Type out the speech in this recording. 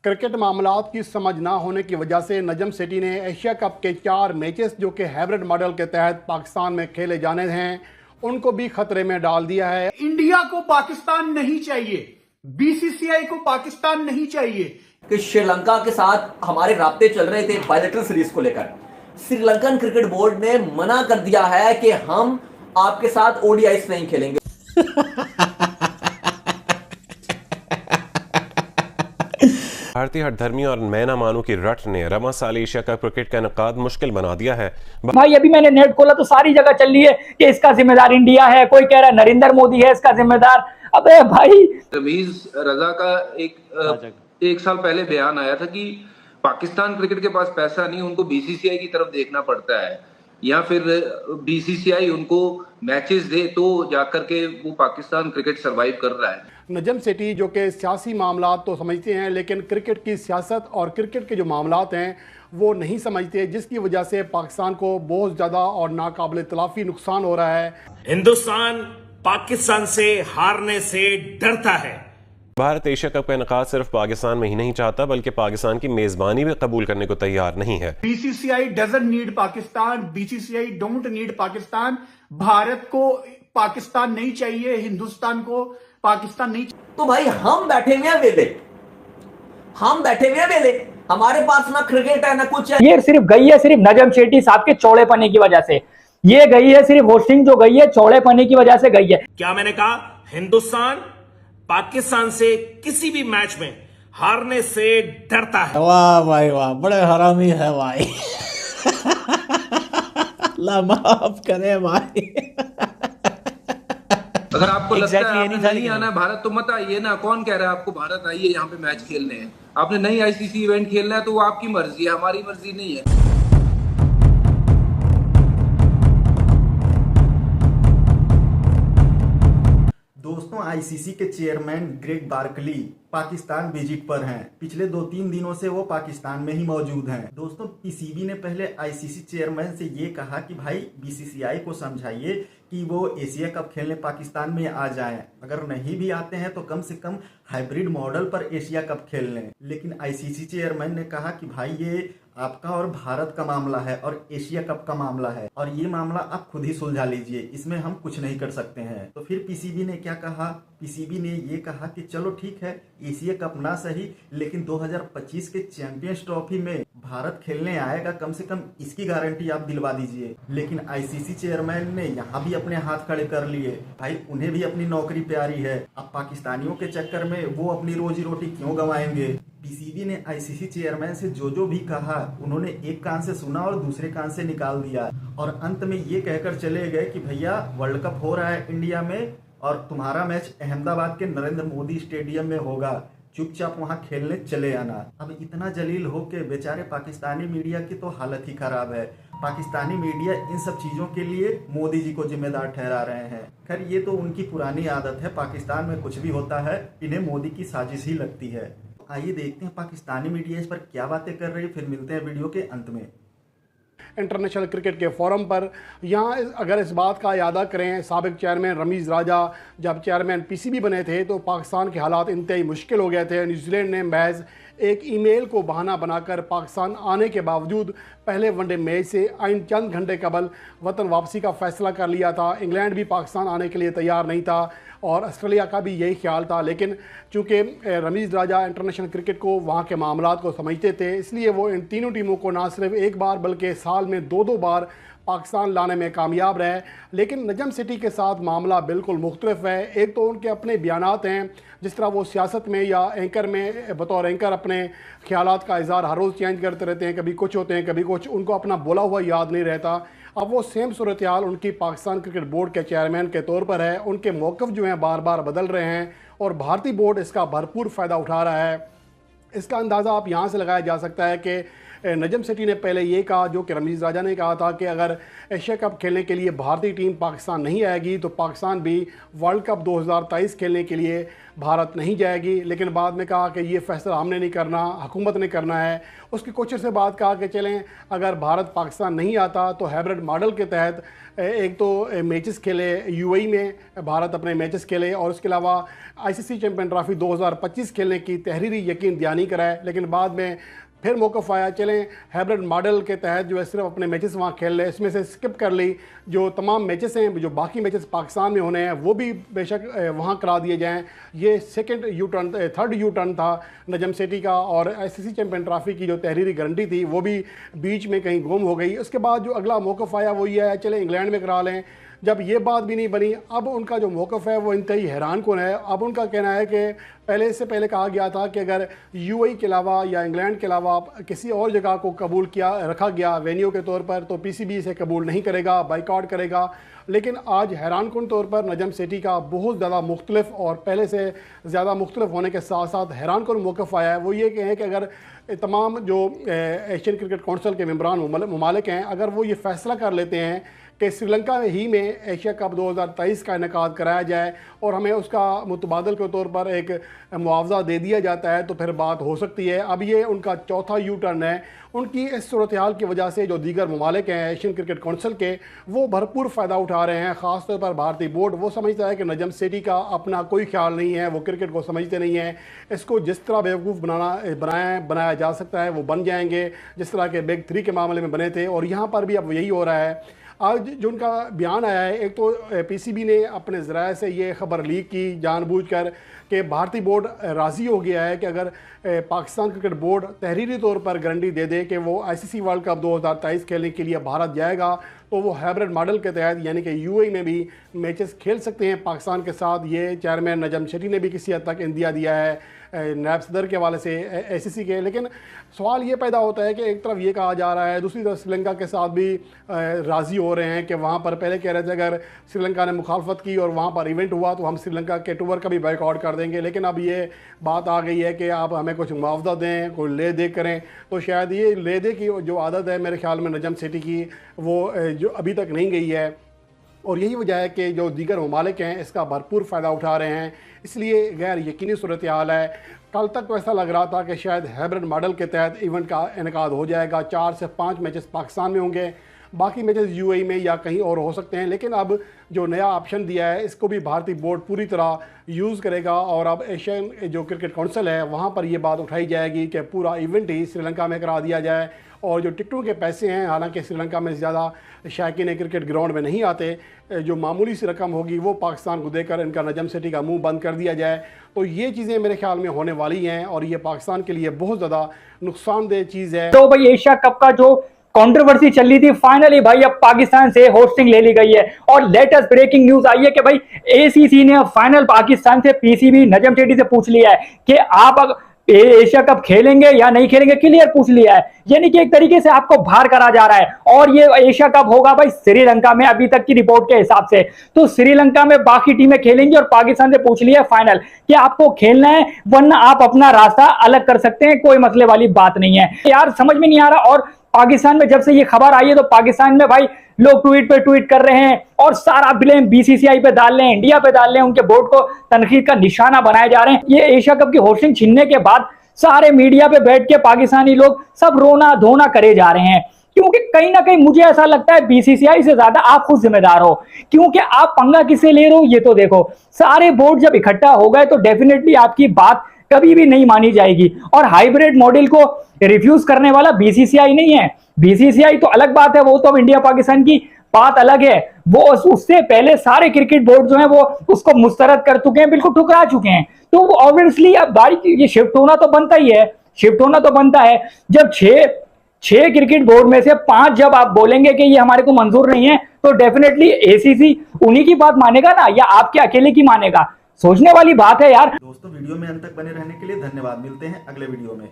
Cricket मामलात की समझ ना होने की वजह से नजम सेठी ने एशिया कप के 4 मैचेस जो कि हाइब्रिड मॉडल के तहत पाकिस्तान में खेले जाने हैं उनको भी खतरे में डाल दिया है। इंडिया को पाकिस्तान नहीं चाहिए, बीसीसीआई को पाकिस्तान नहीं चाहिए। कि श्रीलंका के साथ हमारे राब्ते चल रहे थे बायलैटरल सीरीज को लेकर। श्रीलंकन क्रिकेट बोर्ड ने मना कर दिया है कि हम आपके साथ ओडीआईस नहीं खेलेंगे। भारतीय हठधर्मी और मैं ना मानू की रट ने रमा साल एशिया कप क्रिकेट का इनेकाद मुश्किल बना दिया है। भाई अभी मैंने नेट खोला तो सारी जगह चल रही है कि इसका जिम्मेदार इंडिया है, कोई कह रहा है नरेंद्र मोदी है इसका जिम्मेदार। अबे भाई, रमीज रजा का एक साल पहले बयान आया था कि पाकिस्तान क्रिकेट के पास पैसा नहीं, उनको बीसीसीआई की तरफ देखना पड़ता है, या फिर बीसीसीआई उनको मैचेस दे तो जाकर के वो पाकिस्तान क्रिकेट सरवाइव कर रहा है। नजम सेठी जो कि सियासी मामलात तो समझते हैं लेकिन क्रिकेट की सियासत और क्रिकेट के जो मामलात हैं वो नहीं समझते, जिसकी वजह से पाकिस्तान को बहुत ज़्यादा और नाकाबिल तलाफी नुकसान हो रहा है। हिंदुस्तान पाकिस्तान से हारने से डरता है। भारत एशिया कप का इनेकाद सिर्फ पाकिस्तान में ही नहीं चाहता बल्कि पाकिस्तान की मेजबानी भी कबूल करने को तैयार नहीं है। BCCI doesn't need Pakistan, BCCI don't need Pakistan. Bharat को पाकिस्तान नहीं चाहिए, हिंदुस्तान को पाकिस्तान नहीं चाहिए। तो भाई हम बैठे हुए हैं वेले, हम बैठे हुए हैं वेले, हमारे पास ना क्रिकेट है ना कुछ है। ये सिर्फ गई है सिर्फ नजम सेठी साहब के चौड़ेपने की वजह से। ये गई है सिर्फ होस्टिंग जो गई है चौड़ेपने की वजह से गई है। क्या मैंने कहा? हिंदुस्तान पाकिस्तान से किसी भी मैच में हारने से डरता है। वाह भाई वाह, बड़े हरामी है भाई। अल्लाह माफ करे भाई। अगर आपको लगता है आपने नहीं आना भारत तो मत आइए ना। कौन कह रहा है आपको भारत आइए यहाँ पे मैच खेलने हैं? आपने नहीं आईसीसी इवेंट खेलना है तो वो आपकी मर्जी है, हमारी मर्जी नहीं है। दोस्तों, आईसीसी के चेयरमैन ग्रेग बार्कली पाकिस्तान विजिट पर हैं। पिछले 2-3 दिनों से वो पाकिस्तान में ही मौजूद हैं। दोस्तों, पीसीबी ने पहले आईसीसी चेयरमैन से ये कहा कि भाई बीसीसीआई को समझाइए कि वो एशिया कप खेलने पाकिस्तान में आ जाएं। अगर नहीं भी आते हैं तो कम से कम हाइब्रिड मॉडल पर एशिया कप खेल लें। लेकिन आईसीसी चेयरमैन ने कहा कि भाई ये आपका और भारत का मामला है और एशिया कप का मामला है और ये मामला आप खुद ही सुलझा लीजिए, इसमें हम कुछ नहीं कर सकते हैं। तो फिर पीसीबी ने क्या कहा? पीसीबी ने ये कहा कि चलो ठीक है, एशिया कप ना सही लेकिन 2025 के चैंपियंस ट्रॉफी में भारत खेलने आएगा, कम से कम इसकी गारंटी आप दिलवा दीजिए। लेकिन आईसीसी चेयरमैन ने यहाँ भी अपने हाथ खड़े कर लिए। भाई उन्हें भी अपनी नौकरी प्यारी है, अब पाकिस्तानियों के चक्कर में वो अपनी रोजी रोटी क्यों गंवाएंगे? पीसीबी ने आईसीसी चेयरमैन से जो भी कहा उन्होंने एक कान से सुना और दूसरे कान से निकाल दिया और अंत में ये कहकर चले गए कि भैया वर्ल्ड कप हो रहा है इंडिया में और तुम्हारा मैच अहमदाबाद के नरेंद्र मोदी स्टेडियम में होगा, चुपचाप वहां खेलने चले आना। अब इतना जलील हो के बेचारे पाकिस्तानी मीडिया की तो हालत ही खराब है। पाकिस्तानी मीडिया इन सब चीजों के लिए मोदी जी को जिम्मेदार ठहरा रहे हैं। खैर ये तो उनकी पुरानी आदत है, पाकिस्तान में कुछ भी होता है इन्हें मोदी की साजिश ही लगती है। आइए देखते हैं पाकिस्तानी मीडिया इस पर क्या बातें कर रही है, फिर मिलते हैं वीडियो के अंत में। इंटरनेशनल क्रिकेट के फोरम पर यहाँ अगर इस बात का यादा करें, साबिक चेयरमैन रमीज़ राजा जब चेयरमैन पीसीबी बने थे तो पाकिस्तान के हालात इंतहाई मुश्किल हो गए थे। न्यूजीलैंड ने महज एक ईमेल को बहाना बनाकर पाकिस्तान आने के बावजूद पहले वनडे मैच से आइन चंद घंटे कबल वतन वापसी का फैसला कर लिया था। इंग्लैंड भी पाकिस्तान आने के लिए तैयार नहीं था और ऑस्ट्रेलिया का भी यही ख्याल था, लेकिन चूँकि रमीज़ राजा इंटरनेशनल क्रिकेट को वहाँ के मामलात को समझते थे इसलिए वो इन तीनों टीमों को ना सिर्फ एक बार बल्कि साल में 2-2 बार पाकिस्तान लाने में कामयाब रहे। लेकिन नजम सेठी के साथ मामला बिल्कुल मुख्तलिफ है। एक तो उनके अपने बयानात हैं, जिस तरह वो सियासत में या एंकर में बतौर एंकर अपने ख्यालात का इज़हार हर रोज़ चेंज करते रहते हैं, कभी कुछ होते हैं कभी कुछ, उनको अपना बोला हुआ याद नहीं रहता। अब वो सेम सूरत हाल उनकी पाकिस्तान क्रिकेट बोर्ड के चेयरमैन के तौर पर है। उनके मौक़िफ़ जो हैं बार बार बदल रहे हैं और भारतीय बोर्ड इसका भरपूर फ़ायदा उठा रहा है। इसका अंदाज़ा आप यहाँ से लगाया जा सकता है कि नजम सेठी ने पहले ये कहा, जो कि रमीज़ राजा ने कहा था, कि अगर एशिया कप खेलने के लिए भारतीय टीम पाकिस्तान नहीं आएगी तो पाकिस्तान भी वर्ल्ड कप 2023 खेलने के लिए भारत नहीं जाएगी। लेकिन बाद में कहा कि ये फैसला हमने नहीं करना, हुकूमत ने करना है। उसके कुछ अर्से बाद कहा कि चलें, अगर भारत पाकिस्तान नहीं आता तो हाइब्रिड मॉडल के तहत एक तो मैचेस खेले, यूएई में भारत अपने मैचेस खेले, और उसके अलावा आईसीसी चैंपियन ट्रॉफी 2025 खेलने की तहरीरी यकीन दहानी कराए। लेकिन बाद में फिर मौक़िफ़ आया, चलें हाइब्रिड मॉडल के तहत जो है सिर्फ अपने मैचेस वहाँ खेल ले, इसमें से स्किप कर ली जो तमाम मैचेस हैं, जो बाकी मैचेस पाकिस्तान में होने हैं वो भी बेशक वहाँ करा दिए जाएं। ये थर्ड यू टर्न था नजम सेठी का, और आईसीसी चैंपियन ट्रॉफी की जो तहरीरी गारंटी थी वो भी बीच में कहीं गुम हो गई। उसके बाद जो अगला मौक़िफ़ आया वो ये है, चले इंग्लैंड में करा लें। जब ये बात भी नहीं बनी, अब उनका जो मौक़िफ़ है वो इंतहाई हैरान कुन है। अब उनका कहना है कि पहले कहा गया था कि अगर यूएई के अलावा या इंग्लैंड के अलावा किसी और जगह को कबूल रखा गया वेन्यू के तौर पर तो पीसीबी इसे कबूल नहीं करेगा, बाइकआउट करेगा। लेकिन आज हैरान कुन तौर पर नजम सेठी का बहुत ज़्यादा मुख्तलिफ और पहले से ज़्यादा मुख्तलिफ होने के साथ साथ हैरान कुन मौक़िफ़ आया है। वो ये है कि अगर तमाम जो एशियन क्रिकेट कौंसिल के मेंबरान ममालिक हैं, अगर वो ये फ़ैसला कर लेते हैं कि श्रीलंका ही में एशिया कप 2023 का इनेकाद कराया जाए और हमें उसका मुतबादल के तौर पर एक मुआवजा दे दिया जाता है, तो फिर बात हो सकती है। अब ये उनका चौथा यू टर्न है। उनकी इस सूरत हाल की वजह से जो दीगर ममालिक हैं एशियन क्रिकेट कौंसिल के, वो भरपूर फ़ायदा उठा रहे हैं। ख़ासतौर पर भारतीय बोर्ड वो समझता है कि नजम सेठी का अपना कोई ख्याल नहीं है, वो क्रिकेट को समझते नहीं हैं। इसको जिस तरह बेवकूफ़ बनाया जा सकता है वो बन जाएंगे, जिस तरह के बिग 3 के मामले में बने थे। और यहाँ पर भी अब यही हो रहा है। आज जो उनका बयान आया है, एक तो पीसीबी ने अपने ज़राए से ये ख़बर लीक की जानबूझकर कि भारतीय बोर्ड राज़ी हो गया है कि अगर पाकिस्तान क्रिकेट बोर्ड तहरीरी तौर पर गारंटी दे दे कि वो आईसीसी वर्ल्ड कप 2023 खेलने के लिए भारत जाएगा तो वो हाइब्रिड मॉडल के तहत यानी कि यूएई में भी मैचेस खेल सकते हैं पाकिस्तान के साथ। ये चेयरमैन नजम सेठी ने भी किसी हद तक इंदिया दिया है नायब सदर के हवाले से आईसीसी के। लेकिन सवाल ये पैदा होता है कि एक तरफ ये कहा जा रहा है, दूसरी तरफ श्रीलंका के साथ भी राज़ी हो रहे हैं कि वहाँ पर पहले कह रहे थे अगर श्रीलंका ने मुखालफत की और वहाँ पर इवेंट हुआ तो हम श्रीलंका के टूर का भी बाइकआउट कर देंगे। लेकिन अब ये बात आ गई है कि आप हमें कुछ मुआवजा दें, कोई ले दे करें। तो शायद ये ले दे की जो आदत है मेरे ख्याल में नजम सेठी की, वो जो अभी तक नहीं गई है। और यही वजह है कि जो दीगर ममालिक हैं इसका भरपूर फ़ायदा उठा रहे हैं, इसलिए गैर यकीनी सूरत हाल है। कल तक तो ऐसा लग रहा था कि शायद हाइब्रिड मॉडल के तहत इवेंट का इनेकाद हो जाएगा, 4 से 5 मैचेस पाकिस्तान में होंगे, बाकी मैचेस यूएई में या कहीं और हो सकते हैं। लेकिन अब जो नया ऑप्शन दिया है इसको भी भारतीय बोर्ड पूरी तरह यूज़ करेगा और अब एशियन जो क्रिकेट काउंसिल है वहाँ पर ये बात उठाई जाएगी कि पूरा इवेंट ही श्रीलंका में करा दिया जाए। और जो टिकटों के पैसे हैं, हालांकि श्रीलंका में ज़्यादा शायकीन क्रिकेट ग्राउंड में नहीं आते, जो मामूली सी रकम होगी वो पाकिस्तान को देकर इनका नजम सेठी का मुंह बंद कर दिया जाए। तो ये चीज़ें मेरे ख्याल में होने वाली हैं और ये पाकिस्तान के लिए बहुत ज़्यादा नुकसानदेह चीज़ है। तो भाई एशिया कप का जो कंट्रोवर्सी चल रही थी, फाइनली भाई अब पाकिस्तान से होस्टिंग ले ली गई है और लेटेस्ट ब्रेकिंग न्यूज आई है कि भाई एसीसी ने फाइनल पाकिस्तान से पीसीबी नजम सेठी से पूछ लिया है कि आप एशिया कप खेलेंगे या नहीं खेलेंगे, क्लियर पूछ लिया है। यानी कि एक तरीके से आपको बाहर करा जा रहा है। और ये एशिया कप होगा भाई श्रीलंका में, अभी तक की रिपोर्ट के हिसाब से तो श्रीलंका में बाकी टीमें खेलेंगी और पाकिस्तान से पूछ लिया फाइनल कि आपको खेलना है, वरना आप अपना रास्ता अलग कर सकते हैं, कोई मसले वाली बात नहीं है। यार समझ में नहीं आ रहा। और पाकिस्तान में जब से ये खबर आई है तो पाकिस्तान में भाई लोग ट्वीट पे ट्वीट कर रहे हैं और सारा ब्लेम बीसीसीआई पे डाल रहे हैं, इंडिया पे डाल रहे हैं, उनके बोर्ड को तनकीद का निशाना बनाए जा रहे हैं। ये एशिया कप की होस्टिंग छीनने के बाद सारे मीडिया पे बैठ के पाकिस्तानी लोग सब रोना धोना करे जा रहे हैं, क्योंकि कहीं ना कहीं मुझे ऐसा लगता है बीसीसीआई से ज्यादा आप खुद जिम्मेदार हो, क्योंकि आप पंगा किससे ले रहे हो ये तो देखो। सारे बोर्ड जब इकट्ठा हो गए तो डेफिनेटली आपकी बात कभी भी नहीं मानी जाएगी। और हाइब्रिड मॉडल को रिफ्यूज करने वाला बीसीसीआई नहीं है, बीसीसीआई तो अलग बात है, वो तो अब इंडिया पाकिस्तान की बात अलग है। वो उससे पहले सारे क्रिकेट बोर्ड जो है वो उसको मुस्तरद कर चुके हैं, बिल्कुल ठुकरा चुके हैं। तो ऑब्वियसली अब बारी ये शिफ्ट होना तो बनता ही है, शिफ्ट होना तो बनता है। जब छह क्रिकेट बोर्ड में से 5 जब आप बोलेंगे कि ये हमारे को मंजूर नहीं है तो डेफिनेटली एसीसी उन्हीं की बात मानेगा ना, या आपके अकेले की मानेगा? सोचने वाली बात है यार। दोस्तों वीडियो में अंत तक बने रहने के लिए धन्यवाद। मिलते हैं अगले वीडियो में।